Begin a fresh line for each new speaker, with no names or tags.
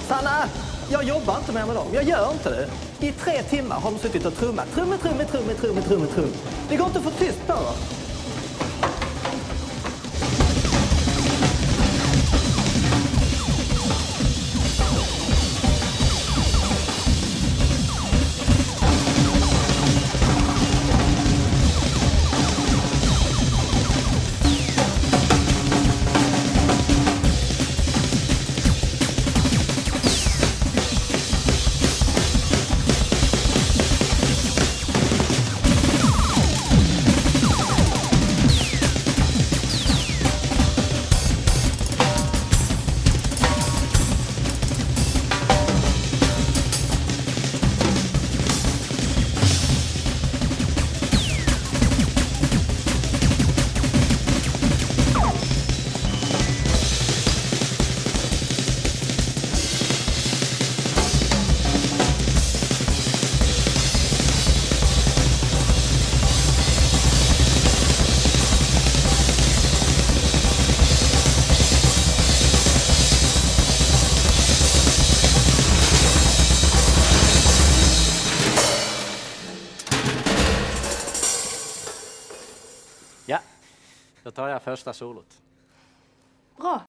Sanna, jag jobbar inte mer med dem. Jag gör inte det. I 3 timmar har de suttit och trummat. Trum. Det går inte att få tyst på dem.
Ja, då tar jag första solot.
Bra.